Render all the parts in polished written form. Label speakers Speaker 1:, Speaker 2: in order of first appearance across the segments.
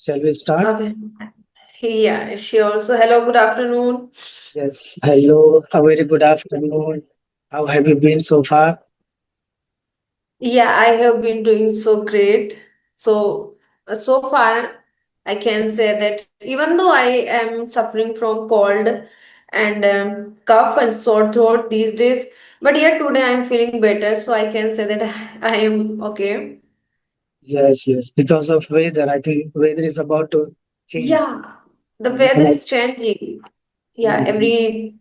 Speaker 1: Shall we start?
Speaker 2: Okay. Yeah, sure. So, hello, good afternoon.
Speaker 1: Yes. Hello. A very good afternoon. How have you been so far?
Speaker 2: Yeah, I have been doing so great. So far, I can say that even though I am suffering from cold and cough and sore throat these days, but yeah, today I am feeling better. So, I can say that I am okay.
Speaker 1: Yes, yes. Because of weather, I think weather is about to change.
Speaker 2: Yeah, the
Speaker 1: And
Speaker 2: weather is changing. Yeah,
Speaker 1: Mhm.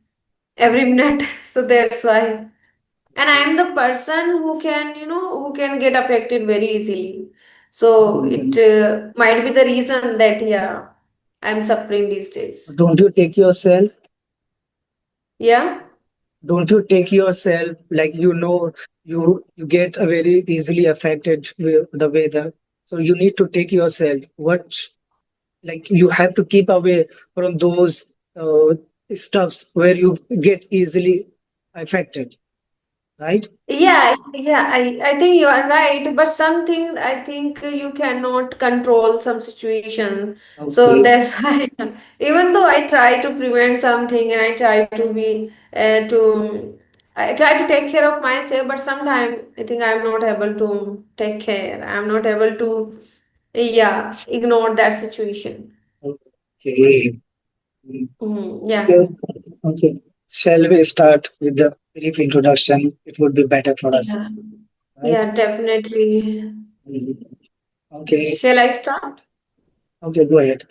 Speaker 2: every minute. So, that's why. And I am the person who can who can get affected very easily, so it
Speaker 1: Mhm.
Speaker 2: might be the reason that yeah, I'm suffering these days.
Speaker 1: Don't you take yourself?
Speaker 2: Yeah.
Speaker 1: Don't you take yourself like you get a very easily affected with the weather. So you need to take yourself. What like you have to keep away from those stuffs where you get easily affected, right?
Speaker 2: I think you are right, but some things I think you cannot control some situation. So
Speaker 1: Okay.
Speaker 2: that's why, even though I try to prevent something and I try to be I try to take care of myself, but sometimes I think I'm not able to take care. I'm not able to, yeah, ignore that situation.
Speaker 1: Okay. Mm.
Speaker 2: Yeah,
Speaker 1: Okay. Okay. Shall we start with the brief introduction? It would be better for us,
Speaker 2: yeah,
Speaker 1: right?
Speaker 2: yeah, definitely.
Speaker 1: Mhm. Okay.
Speaker 2: Shall I start?
Speaker 1: Okay, go ahead.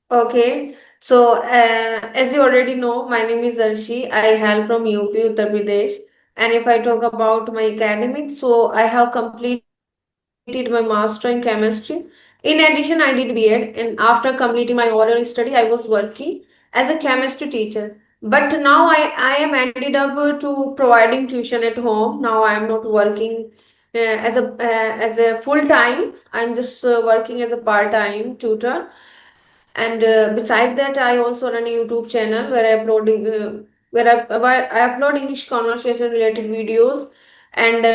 Speaker 2: Okay, so as you already know, my name is Arshi. I hail from UP, Uttar Pradesh. And if I talk about my academic, so I have completed my master in chemistry. In addition, I did B.Ed, and after completing my oral study, I was working as a chemistry teacher. But now I am ended up to providing tuition at home. Now I am not working as a full time. I'm just working as a part time tutor, and besides that I also run a YouTube channel where I upload English conversation related videos. And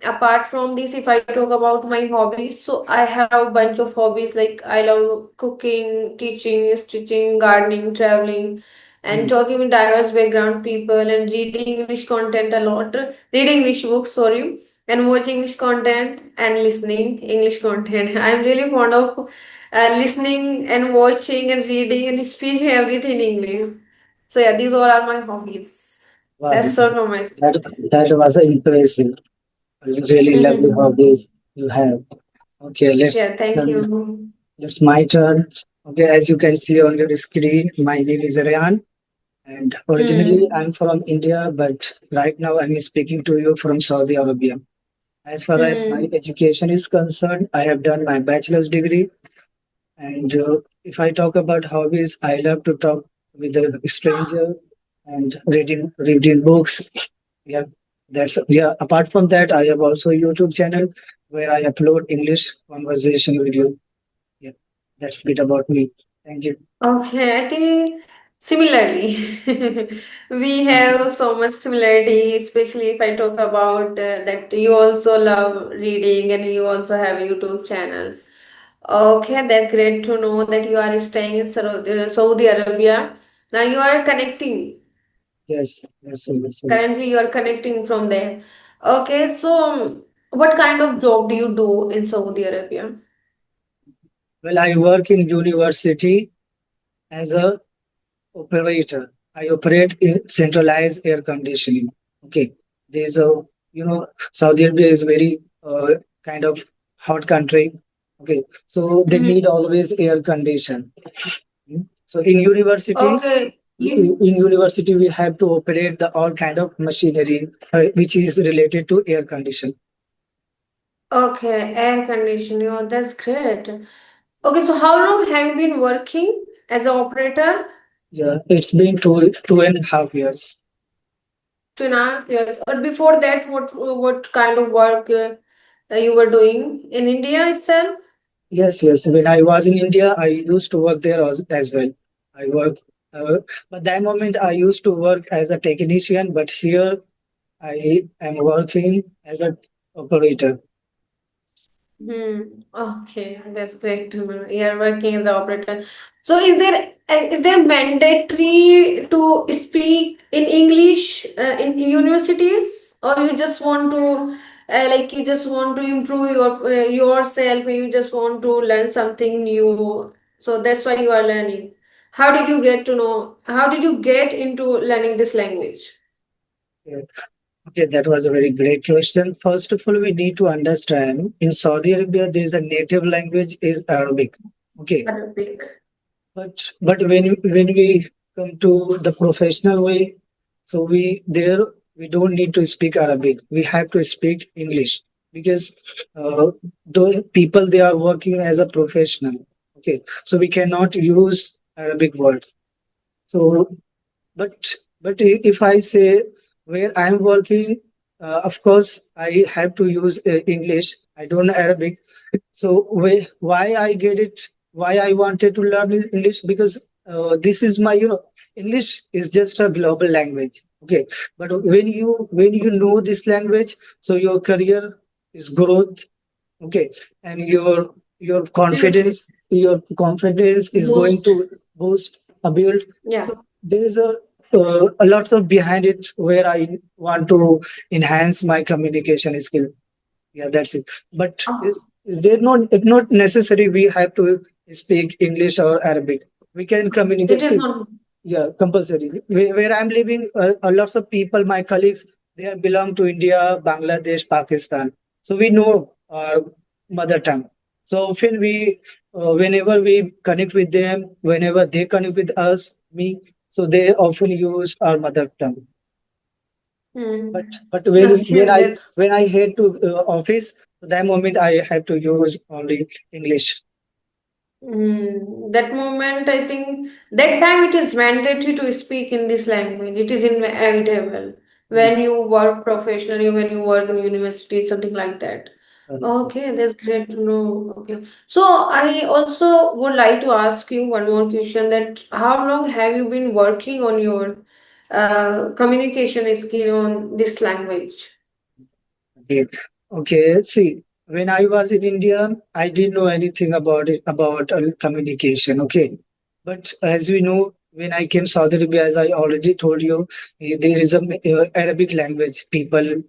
Speaker 2: apart from this, if I talk about my hobbies, so I have a bunch of hobbies, like I love cooking, teaching, stitching, gardening, traveling, and
Speaker 1: Mm.
Speaker 2: talking with diverse background people, and reading English content a lot, reading English books, sorry, and watching English content and listening English content. I'm really fond of listening and watching and reading and speaking everything in English. So yeah, these all are my hobbies.
Speaker 1: Wow,
Speaker 2: That's all from my
Speaker 1: that
Speaker 2: side.
Speaker 1: that was impressive. Really lovely hobbies you have. Okay,
Speaker 2: Yeah, thank you.
Speaker 1: it's my turn. Okay, as you can see on your screen, my name is Ryan, and originally
Speaker 2: Mm.
Speaker 1: I'm from India, but right now I'm speaking to you from Saudi Arabia. As far as my
Speaker 2: Mm.
Speaker 1: education is concerned, I have done my bachelor's degree. And if I talk about hobbies, I love to talk with a stranger and reading books. Yeah, that's yeah. Apart from that, I have also a YouTube channel where I upload English conversation video. Yeah, that's a bit about me. Thank you.
Speaker 2: Okay, I think similarly, we
Speaker 1: Okay.
Speaker 2: have so much similarity, especially if I talk about that you also love reading and you also have a YouTube channel. Okay, that's great to know that you are staying in Saudi Arabia. Now you are connecting.
Speaker 1: Yes, yes, yes, yes.
Speaker 2: Currently, you are connecting from there. Okay, so what kind of job do you do in Saudi Arabia?
Speaker 1: Well, I work in university as a operator. I operate in centralized air conditioning. Okay, there's a Saudi Arabia is very kind of hot country. Okay, so they
Speaker 2: Mhm.
Speaker 1: need always air condition. So in university,
Speaker 2: Okay.
Speaker 1: in university we have to operate the all kind of machinery which is related to air condition.
Speaker 2: Okay, air conditioning. Oh, that's great. Okay, so how long have you been working as an operator?
Speaker 1: Yeah, it's been two and a half years.
Speaker 2: 2.5 years. But before that, what kind of work you were doing in India itself?
Speaker 1: Yes, yes. When I was in India, I used to work there as well. I work, but that moment I used to work as a technician, but here I am working as a operator.
Speaker 2: Hmm. Okay, that's great to know. You're working as an operator. So, is there mandatory to speak in English in universities, or you just want to like you just want to improve yourself, and you just want to learn something new? So that's why you are learning. How did you get to know? How did you get into learning this language?
Speaker 1: Yeah. Okay, that was a very great question. First of all, we need to understand in Saudi Arabia, there is a native language is Arabic. Okay,
Speaker 2: Arabic.
Speaker 1: but when we come to the professional way, so we don't need to speak Arabic. We have to speak English because the people they are working as a professional. Okay, so we cannot use Arabic words. So but if I say where I'm working, of course I have to use English. I don't know Arabic. So why I get it? Why I wanted to learn English? Because this is my English is just a global language. Okay, but when you know this language, so your career is growth. Okay, and your confidence is going
Speaker 2: Most.
Speaker 1: to boost a build.
Speaker 2: Yeah.
Speaker 1: So there is a lots of behind it where I want to enhance my communication skill. Yeah, that's it. But
Speaker 2: Oh,
Speaker 1: is there not necessary we have to speak English or Arabic. We can
Speaker 2: it
Speaker 1: communicate.
Speaker 2: is
Speaker 1: See,
Speaker 2: not.
Speaker 1: yeah, compulsory. Where I'm living, a lots of people, my colleagues, they are belong to India, Bangladesh, Pakistan. So we know our mother tongue. So often whenever we connect with them, whenever they connect with us, me, so they often use our mother tongue.
Speaker 2: Hmm.
Speaker 1: But
Speaker 2: Okay, that's
Speaker 1: when I head to office, that moment I have to use only English.
Speaker 2: that moment. I think that time it is mandatory to speak in this language. It is inevitable
Speaker 1: Mm.
Speaker 2: when you work professionally, when you work in university, something like that.
Speaker 1: Okay.
Speaker 2: Okay, that's great to know. Okay, so I also would like to ask you one more question. That how long have you been working on your communication skill on this language?
Speaker 1: Okay. Okay. See, when I was in India, I didn't know anything about it, about communication. Okay. But as we know, when I came Saudi Arabia, as I already told you, there is a Arabic language people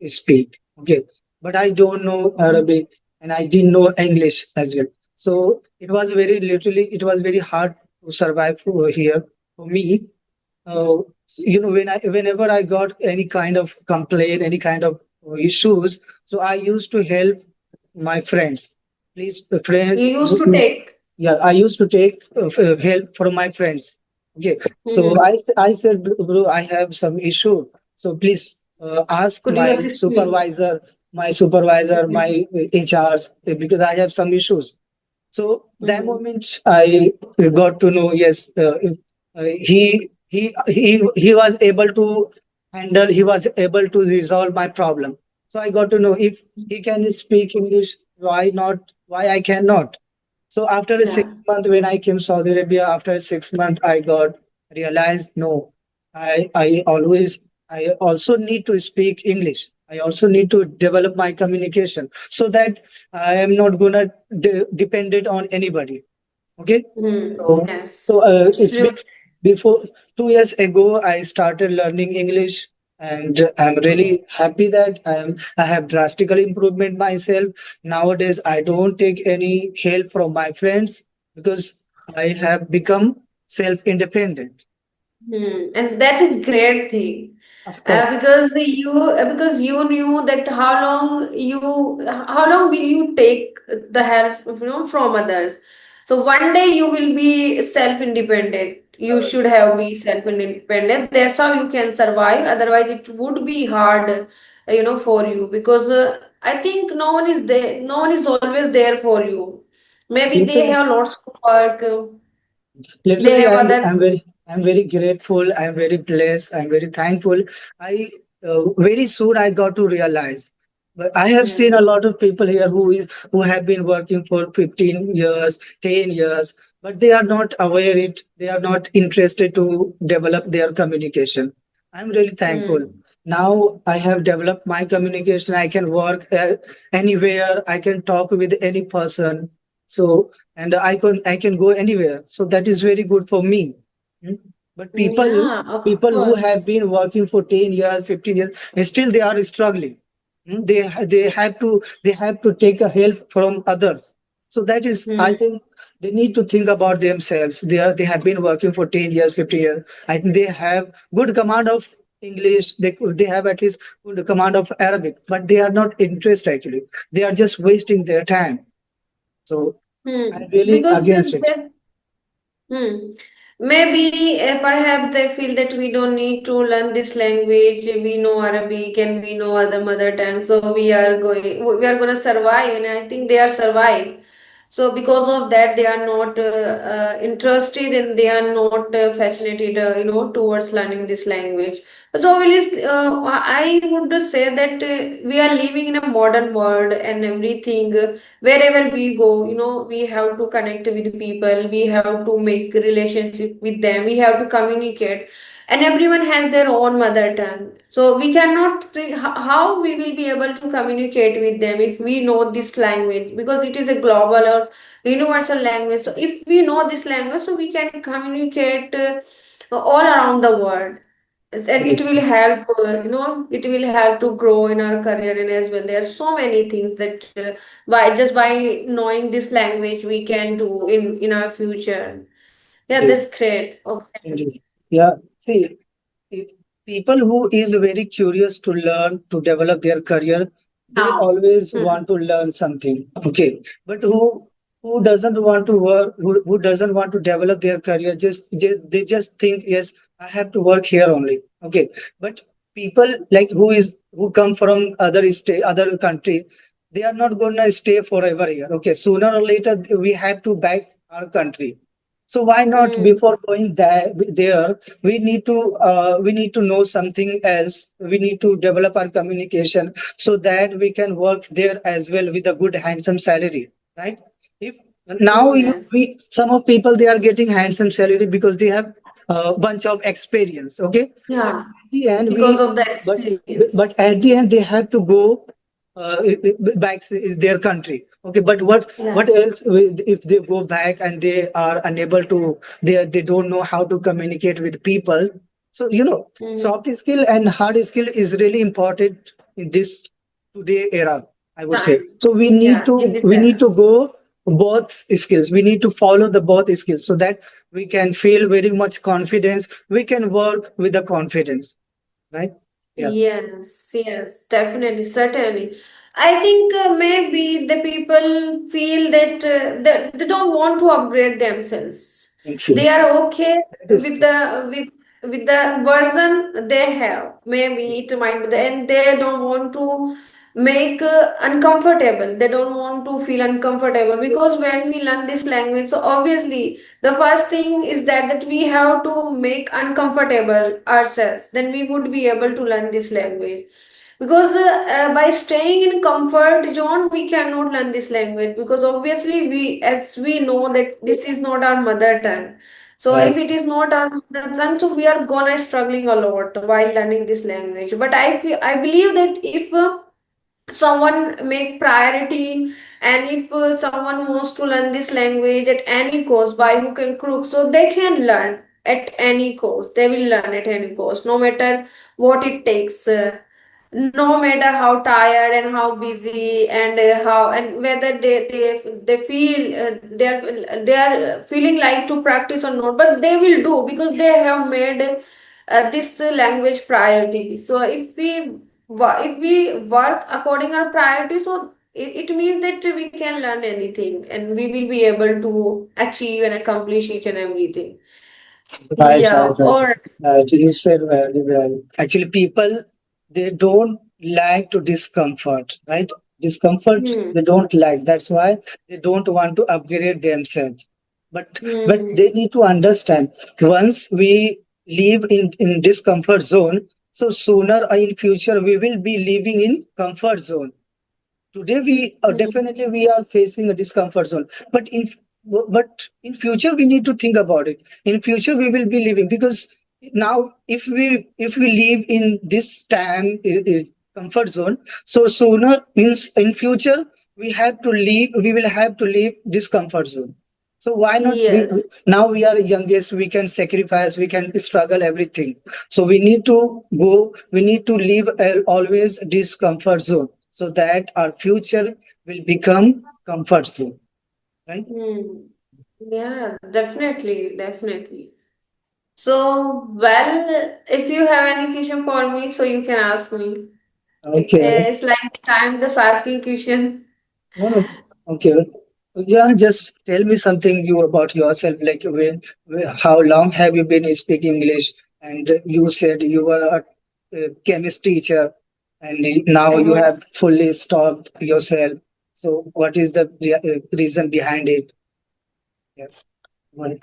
Speaker 1: speak. Okay. But I don't know Arabic and I didn't know English as well. So it was it was very hard to survive here for me. uh, whenever I got any kind of complaint, any kind of issues, so I used to help my friends. Please, friend,
Speaker 2: You used to take.
Speaker 1: yeah, I used to take help from my friends. Okay, so
Speaker 2: Hmm.
Speaker 1: I said, bro, I have some issue. So please ask
Speaker 2: Could you assist me?
Speaker 1: my supervisor, my HR, because I have some issues. So that
Speaker 2: Hmm.
Speaker 1: moment I got to know, yes, he was able to handle, he was able to resolve my problem. So I got to know if he can speak English, why not? Why I cannot? So after a
Speaker 2: Yeah.
Speaker 1: 6 month, when I came Saudi Arabia, after a 6 month, I got realized no, I also need to speak English. I also need to develop my communication so that I am not gonna dependent on anybody. Okay,
Speaker 2: Hmm.
Speaker 1: so
Speaker 2: Yes.
Speaker 1: it's been
Speaker 2: Absolutely.
Speaker 1: before 2 years ago I started learning English, and I'm really happy that I have drastically improvement myself. Nowadays, I don't take any help from my friends because I have become self-independent.
Speaker 2: And that is great thing.
Speaker 1: Of course,
Speaker 2: Because you knew that how long will you take the help from others. So one day you will be self independent. You
Speaker 1: uh,
Speaker 2: should have be self independent. That's how you can survive. Otherwise, it would be hard, for you, because I think no one is there. No one is always there for you. Maybe they
Speaker 1: literally,
Speaker 2: have lots of work. They
Speaker 1: literally,
Speaker 2: have other.
Speaker 1: I'm very grateful. I'm very blessed. I'm very thankful. I very soon I got to realize. But I have seen
Speaker 2: Hmm.
Speaker 1: a lot of people here who have been working for 15 years, 10 years, but they are not aware it. They are not interested to develop their communication. I'm really thankful.
Speaker 2: Hmm.
Speaker 1: now I have developed my communication. I can work anywhere. I can talk with any person. So, and I can go anywhere. So that is very good for me. Mm. But
Speaker 2: Yeah, of
Speaker 1: people who have
Speaker 2: course.
Speaker 1: been working for 10 years, 15 years, still they are struggling. They have to take a help from others. So that is, I
Speaker 2: Hmm.
Speaker 1: think, they need to think about themselves. They have been working for 10 years, 50 years. I think they have good command of English. They have at least good command of Arabic, but they are not interested actually. They are just wasting their time. So I'm really
Speaker 2: Because
Speaker 1: against it.
Speaker 2: they maybe perhaps they feel that we don't need to learn this language. We know Arabic and we know other mother tongue, so we are going to survive, and I think they are survive. So because of that, they are not interested and they are not fascinated, towards learning this language. So, Willis, I would say that we are living in a modern world and everything. Wherever we go, we have to connect with people. We have to make relationship with them. We have to communicate, and everyone has their own mother tongue. So we cannot think how we will be able to communicate with them if we know this language, because it is a global or universal language. So if we know this language, so we can communicate all around the world, and it will help. It will help to grow in our career, and as well there are so many things that by knowing this language we can do in our future. Yeah,
Speaker 1: Indeed.
Speaker 2: that's great. Okay.
Speaker 1: Indeed. Yeah. See, i- people who is very curious to learn to develop their career, they
Speaker 2: Yeah.
Speaker 1: always
Speaker 2: Hmm.
Speaker 1: want to learn something. Okay. But who doesn't want to work, who doesn't want to develop their career, they just think, yes, I have to work here only. Okay. But people like who come from other state, other country, they are not gonna stay forever here. Okay. Sooner or later we have to back our country. So why not,
Speaker 2: Hmm.
Speaker 1: before going there, we need to know something else. We need to develop our communication so that we can work there as well with a good handsome salary, right? If now
Speaker 2: Yes.
Speaker 1: we some of people, they are getting handsome salary because they have a bunch of experience. Okay, but
Speaker 2: Yeah,
Speaker 1: at the end
Speaker 2: because
Speaker 1: we
Speaker 2: of the
Speaker 1: but
Speaker 2: experience.
Speaker 1: at the end they have to go back to their country. Okay, but what
Speaker 2: Yeah.
Speaker 1: what else if they go back and they are unable to, they don't know how to communicate with people. So
Speaker 2: Hmm.
Speaker 1: soft skill and hard skill is really important in this today era, I would say.
Speaker 2: Time.
Speaker 1: So we need
Speaker 2: Yeah,
Speaker 1: to
Speaker 2: in this
Speaker 1: we need
Speaker 2: era.
Speaker 1: to go both skills. We need to follow the both skills so that we can feel very much confidence. We can work with the confidence, right? Yeah.
Speaker 2: Yes, yes, definitely, certainly. I think maybe the people feel that they don't want to upgrade themselves. They
Speaker 1: Excellent.
Speaker 2: are okay
Speaker 1: That is
Speaker 2: with
Speaker 1: great.
Speaker 2: the version they have. Maybe it might be, and they don't want to make uncomfortable. They don't want to feel uncomfortable, because when we learn this language, so obviously the first thing is that we have to make uncomfortable ourselves, then we would be able to learn this language. Because by staying in comfort zone we cannot learn this language, because obviously we know that this is not our mother tongue. So
Speaker 1: Right.
Speaker 2: if it is not our mother tongue, so we are gonna struggling a lot while learning this language. But I believe that if someone make priority, and if someone wants to learn this language at any cost, by hook and crook, so they can learn at any cost. They will learn at any cost, no matter what it takes, no matter how tired and how busy, and how and whether they feel they are feeling like to practice or not, but they will do, because they have made this language priority. So if we work according our priority, so it means that we can learn anything, and we will be able to achieve and accomplish each and everything.
Speaker 1: Right,
Speaker 2: Yeah,
Speaker 1: right, right.
Speaker 2: or
Speaker 1: You said very well. Actually, people, they don't like to discomfort, right? Discomfort
Speaker 2: hmm,
Speaker 1: they don't like. That's why they don't want to upgrade themselves. But they
Speaker 2: hmm,
Speaker 1: need to understand, once we live in discomfort zone, so sooner or in future we will be living in comfort zone. Today we
Speaker 2: hmm,
Speaker 1: definitely we are facing a discomfort zone, but in future we need to think about it. In future we will be living, because Now if we live in this time comfort zone, so sooner means in future we will have to leave this comfort zone. So why not we,
Speaker 2: Yes.
Speaker 1: now we are youngest, we can sacrifice, we can struggle everything. So we need to go, we need to leave always this comfort zone, so that our future will become comfort zone, right?
Speaker 2: Hmm. Yeah, definitely, definitely. So, well, if you have any question for me, so you can ask me.
Speaker 1: Okay.
Speaker 2: It's like I'm just asking question.
Speaker 1: No, no. Okay. Yeah, just tell me something you about yourself. Like how long have you been speaking English? And you said you were a chemist teacher, and now you have
Speaker 2: Yes.
Speaker 1: fully stopped yourself. So, what is the reason behind it? Yeah. One.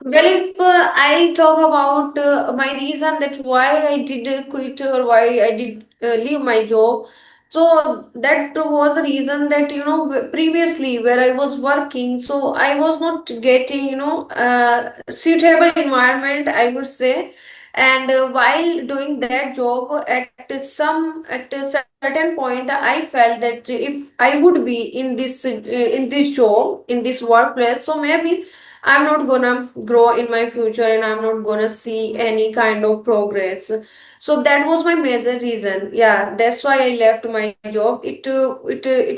Speaker 2: Well, if I talk about my reason that why I did quit or why I did leave my job, so that was the reason that previously where I was working, so I was not getting suitable environment, I would say. And while doing that job, at a certain point, I felt that if I would be in this job in this workplace, so maybe I'm not gonna grow in my future and I'm not gonna see any kind of progress. So that was my major reason. Yeah, that's why I left my job. It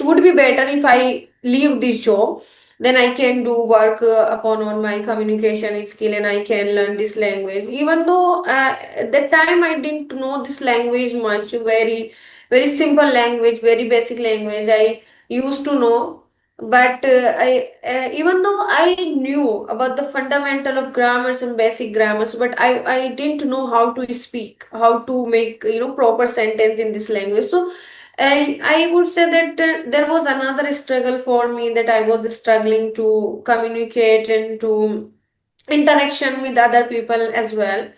Speaker 2: would be better if I leave this job. Then I can do work upon on my communication skill and I can learn this language. Even though at that time I didn't know this language much, very simple language, very basic language. I used to know, but I even though I knew about the fundamental of grammars and basic grammars, but I didn't know how to speak, how to make proper sentence in this language. So I would say that there was another struggle for me, that I was struggling to communicate and to interaction with other people as well.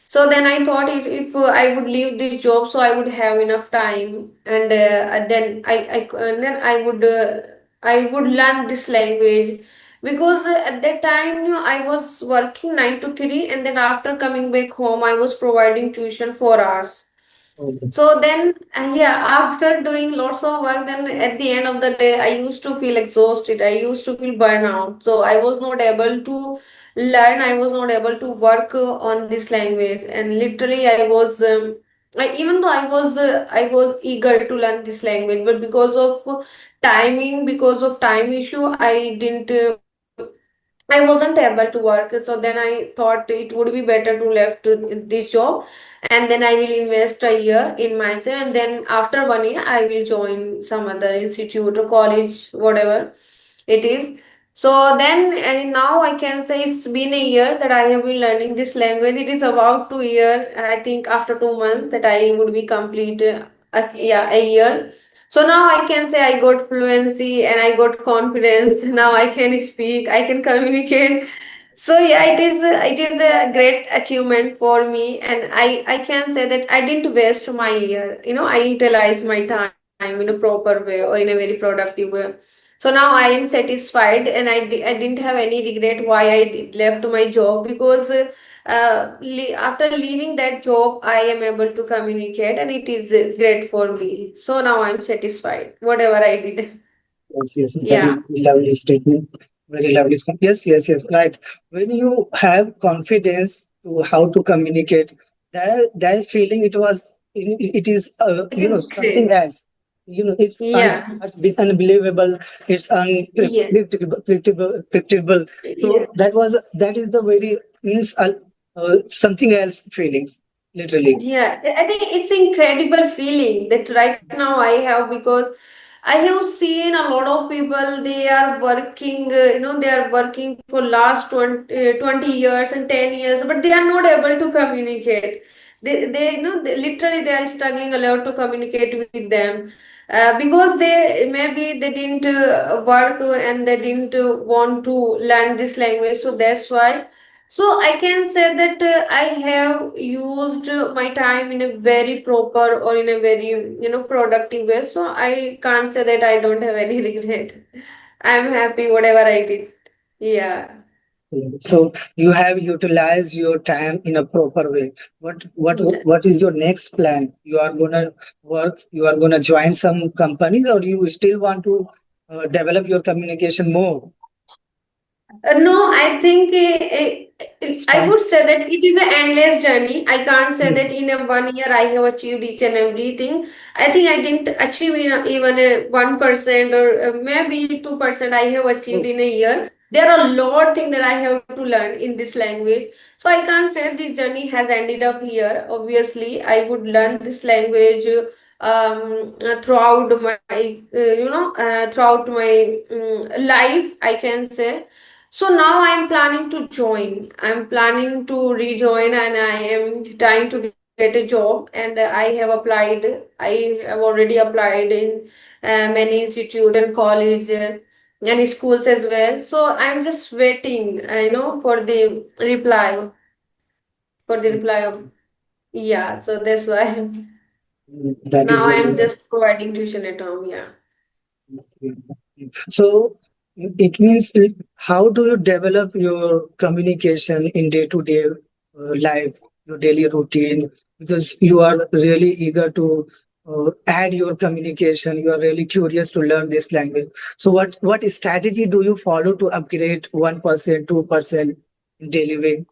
Speaker 2: So then I thought, if I would leave this job, so I would have enough time, and then I would learn this language. Because at that time, I was working 9 to 3, and then after coming back home, I was providing tuition 4 hours.
Speaker 1: Okay.
Speaker 2: So then, yeah, after doing lots of work, then at the end of the day, I used to feel exhausted. I used to feel burnout. So I was not able to learn. I was not able to work on this language. And literally, even though I was eager to learn this language, but because of timing, because of time issue, I wasn't able to work. So then I thought it would be better to left this job, and then I will invest a year in myself, and then after 1 year I will join some other institute or college, whatever it is. So then now I can say it's been a year that I have been learning this language. It is about 2 year. I think after 2 months that I would be complete. Yeah, a year. So now I can say I got fluency and I got confidence. Now I can speak, I can communicate. So yeah, it is a great achievement for me, and I can say that I didn't waste my year. I utilized my time in a proper way or in a very productive way. So now I am satisfied, and I didn't have any regret why I left my job, because after leaving that job, I am able to communicate, and it is great for me. So now I'm satisfied, whatever I did.
Speaker 1: Yes, yes, that
Speaker 2: Yeah,
Speaker 1: is a lovely statement. Very lovely. Yes, yes, yes. Right. When you have confidence to how to communicate, that feeling, it is
Speaker 2: it is
Speaker 1: something
Speaker 2: great.
Speaker 1: else. It's
Speaker 2: Yeah,
Speaker 1: unbelievable. It's
Speaker 2: yeah,
Speaker 1: predictable.
Speaker 2: yeah.
Speaker 1: So that is the very means something else feelings literally.
Speaker 2: Yeah, I think it's incredible feeling that right now I have, because I have seen a lot of people, they are working, they are working for last 20 years and 10 years, but they are not able to communicate. Literally they are struggling a lot to communicate with them, because they maybe they didn't work and they didn't want to learn this language. So that's why. So I can say that I have used my time in a very proper or in a very productive way. So I can't say that I don't have any regret. I'm happy whatever I did. Yeah.
Speaker 1: So you have utilized your time in a proper way. What is your next plan? You are gonna work. You are gonna join some companies, or you still want to develop your communication more?
Speaker 2: No, I think
Speaker 1: It's
Speaker 2: I
Speaker 1: fine.
Speaker 2: would say that it is an endless journey. I can't say that
Speaker 1: Mm.
Speaker 2: in a 1 year I have achieved each and everything. I think I didn't achieve even a 1% or maybe 2% I have achieved
Speaker 1: Oh,
Speaker 2: in a year. There are a lot of things that I have to learn in this language. So I can't say this journey has ended up here. Obviously, I would learn this language throughout my throughout my life, I can say. So now I am planning to join. I'm planning to rejoin, and I am trying to get a job. And I have applied. I have already applied in many institute and college and schools as well. So I'm just waiting, for the reply of yeah. So that's why
Speaker 1: that is
Speaker 2: now
Speaker 1: very
Speaker 2: I'm
Speaker 1: nice.
Speaker 2: just providing tuition at home. Yeah.
Speaker 1: So it means how do you develop your communication in day-to-day life, your daily routine? Because you are really eager to add your communication. You are really curious to learn this language. So what strategy do you follow to upgrade 1%, 2% in daily way?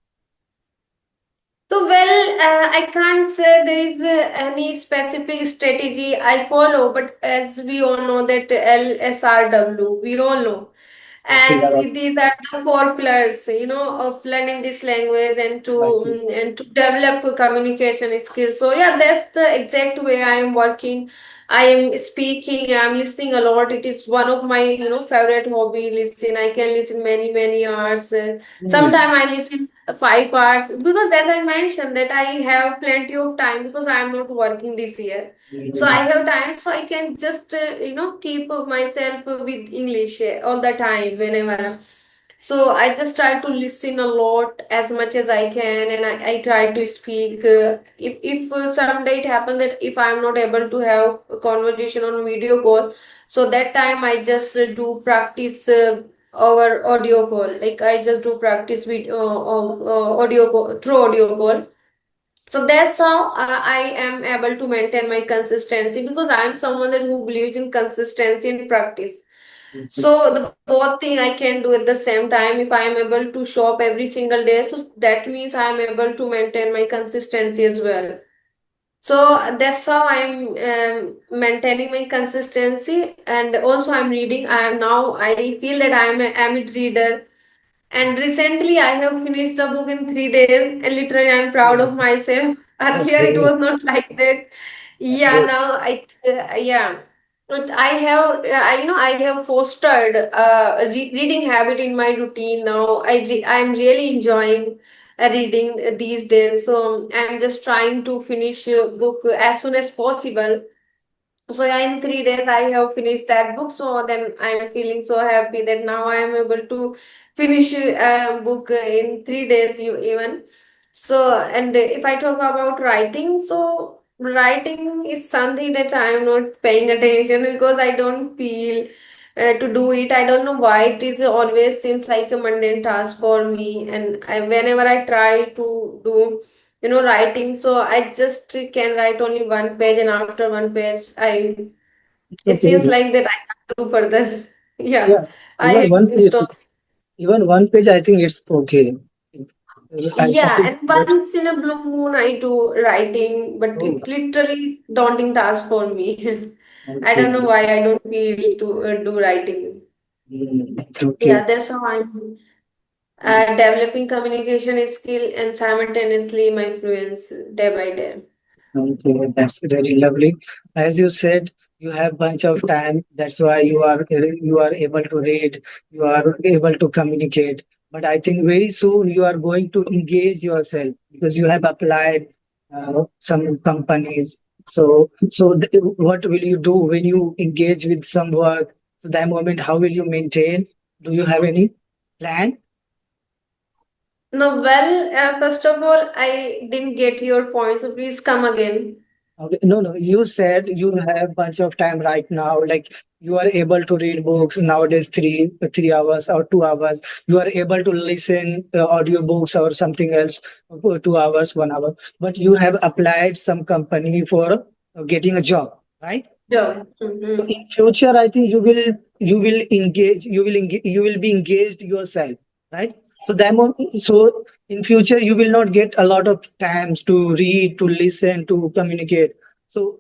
Speaker 2: So, well, I can't say there is any specific strategy I follow, but as we all know that LSRW, we all know,
Speaker 1: Okay,
Speaker 2: and these are the four pillars, of learning this language and to
Speaker 1: right.
Speaker 2: develop communication skills. So yeah, that's the exact way I am working. I am speaking, I am listening a lot. It is one of my favorite hobby. Listen, I can listen many hours.
Speaker 1: Mm,
Speaker 2: Sometimes I listen 5 hours, because as I mentioned that I have plenty of time because I am not working this year. So I
Speaker 1: mm,
Speaker 2: have time, so I can just keep myself with English all the time whenever. So I just try to listen a lot as much as I can, and I try to speak. If someday it happens that if I'm not able to have a conversation on video call, so that time I just do practice over audio call. Like I just do practice with audio call, through audio call. So that's how I am able to maintain my consistency, because I am someone that who believes in consistency and practice. So the both thing I can do at the same time. If I am able to show up every single day, so that means I am able to maintain my consistency as well. So that's how I'm maintaining my consistency, and also I'm reading. I feel that I'm an avid reader, and recently I have finished a book in 3 days, and literally I'm proud of myself.
Speaker 1: that's
Speaker 2: Earlier it
Speaker 1: great.
Speaker 2: was not like that.
Speaker 1: That's
Speaker 2: Yeah,
Speaker 1: good.
Speaker 2: now yeah. But I have fostered reading habit in my routine now. I'm really enjoying reading these days. So I'm just trying to finish a book as soon as possible. So yeah, in 3 days I have finished that book. So then I'm feeling so happy that now I am able to finish a book in 3 days even. So, and if I talk about writing, so writing is something that I am not paying attention because I don't feel to do it. I don't know why it is always seems like a mundane task for me, and whenever I try to do writing, so I just can write only one page, and after one page I it
Speaker 1: Okay.
Speaker 2: seems like that I can't do further. Yeah,
Speaker 1: Yeah.
Speaker 2: I
Speaker 1: Even
Speaker 2: have
Speaker 1: one
Speaker 2: to
Speaker 1: page.
Speaker 2: stop.
Speaker 1: Even one page, I think it's okay. I
Speaker 2: Yeah,
Speaker 1: think
Speaker 2: and
Speaker 1: that.
Speaker 2: once in a blue moon I do writing, but
Speaker 1: Oh,
Speaker 2: it literally daunting task for me. I
Speaker 1: okay.
Speaker 2: don't know why I don't feel to do writing.
Speaker 1: Okay.
Speaker 2: Yeah, that's how I'm developing communication skill and simultaneously my fluence day by day.
Speaker 1: Okay, that's really lovely. As you said, you have bunch of time. That's why you are able to read. You are able to communicate. But I think very soon you are going to engage yourself because you have applied some companies. So what will you do when you engage with some work? So that moment, how will you maintain? Do you have any plan?
Speaker 2: No, well, first of all, I didn't get your point, so please come again.
Speaker 1: Okay. No, no. You said you have bunch of time right now. Like you are able to read books nowadays, 3 hours or 2 hours. You are able to listen audio books or something else for 2 hours, 1 hour. But you have applied some company for getting a job, right?
Speaker 2: Job.
Speaker 1: So in
Speaker 2: Mm-hmm.
Speaker 1: future, I think you will be engaged yourself, right? So so in future you will not get a lot of times to read, to listen, to communicate. So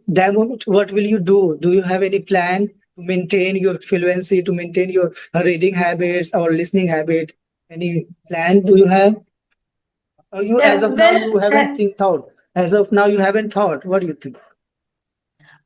Speaker 1: that moment, what will you do? Do you have any plan to maintain your fluency, to maintain your reading habits or listening habit? Any plan do you have? Or you, as of now,
Speaker 2: Well,
Speaker 1: you haven't thought. As of now, you haven't thought. What do you think?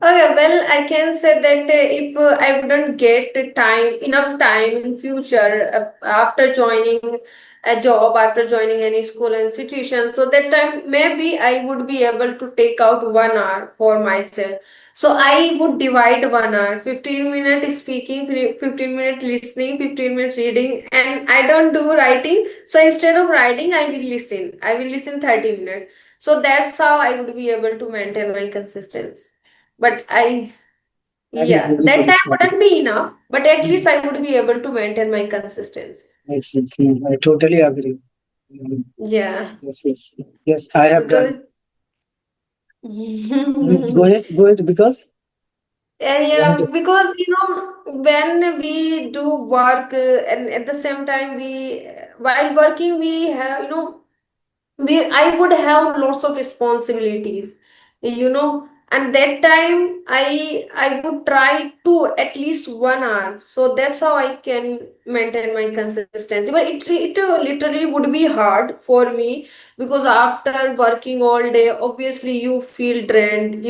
Speaker 2: okay, well, I can say that if I wouldn't get the time, enough time in future after joining a job, after joining any school institution, so that time maybe I would be able to take out 1 hour for myself. So I would divide 1 hour, 15 minutes speaking, 15 minutes listening, 15 minutes reading, and I don't do writing. So instead of writing, I will listen. I will listen 30 minutes. So that's how I would be able to maintain my consistency. But
Speaker 1: That is
Speaker 2: yeah,
Speaker 1: very
Speaker 2: that
Speaker 1: good
Speaker 2: time
Speaker 1: strategy.
Speaker 2: wouldn't be enough, but at least
Speaker 1: Mm,
Speaker 2: I would be able to maintain my consistency.
Speaker 1: makes sense. I totally agree. Mm,
Speaker 2: Yeah,
Speaker 1: yes, yes, yes. I have done.
Speaker 2: because
Speaker 1: Go
Speaker 2: it,
Speaker 1: ahead, go ahead. Because you want to.
Speaker 2: yeah, because when we do work and at the same time we while working we have I would have lots of responsibilities, and that time I would try to at least 1 hour. So that's how I can maintain my consistency. But it literally would be hard for me because after working all day, obviously you feel drained.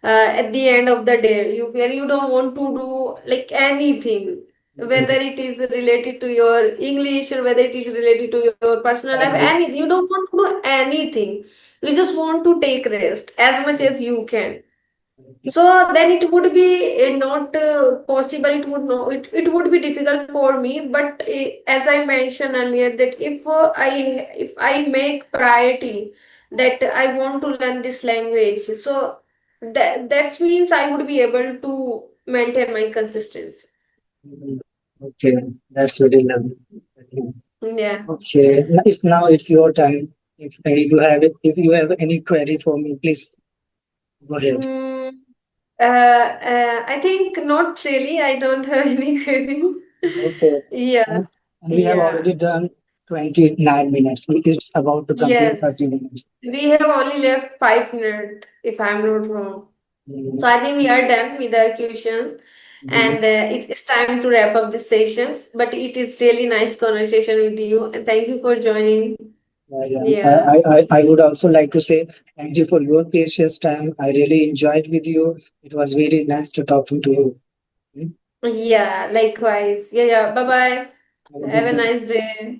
Speaker 2: At the end of the day, you don't want to do like anything, whether
Speaker 1: Mhm.
Speaker 2: it is related to your English or whether it is related to your personal life,
Speaker 1: Family.
Speaker 2: anything. You don't want to do anything. You just want to take rest as much as you can. So then it would be not possible. It would be difficult for me. But as I mentioned earlier, that if I make priority that I want to learn this language, so that means I would be able to maintain my consistency.
Speaker 1: Mhm. Okay, that's very lovely.
Speaker 2: Yeah.
Speaker 1: Okay, now it's your time. If you have any query for me, please go ahead.
Speaker 2: Mm, I think not really. I don't have any query.
Speaker 1: Okay.
Speaker 2: Yeah.
Speaker 1: And we have
Speaker 2: Yeah.
Speaker 1: already done 29 minutes. It's about to complete
Speaker 2: Yes.
Speaker 1: 30 minutes.
Speaker 2: We have only left 5 minutes, if I'm not wrong.
Speaker 1: Mhm.
Speaker 2: So I think we are done with our questions,
Speaker 1: Mhm.
Speaker 2: and it's time to wrap up the sessions. But it is really nice conversation with you, and thank you for joining.
Speaker 1: Yeah, yeah.
Speaker 2: Yeah.
Speaker 1: I would also like to say thank you for your precious time. I really enjoyed with you. It was very nice to talking to you. Mm.
Speaker 2: Yeah. Likewise. Yeah. Yeah. Bye bye.
Speaker 1: Have a
Speaker 2: Have
Speaker 1: good
Speaker 2: a
Speaker 1: day.
Speaker 2: nice day.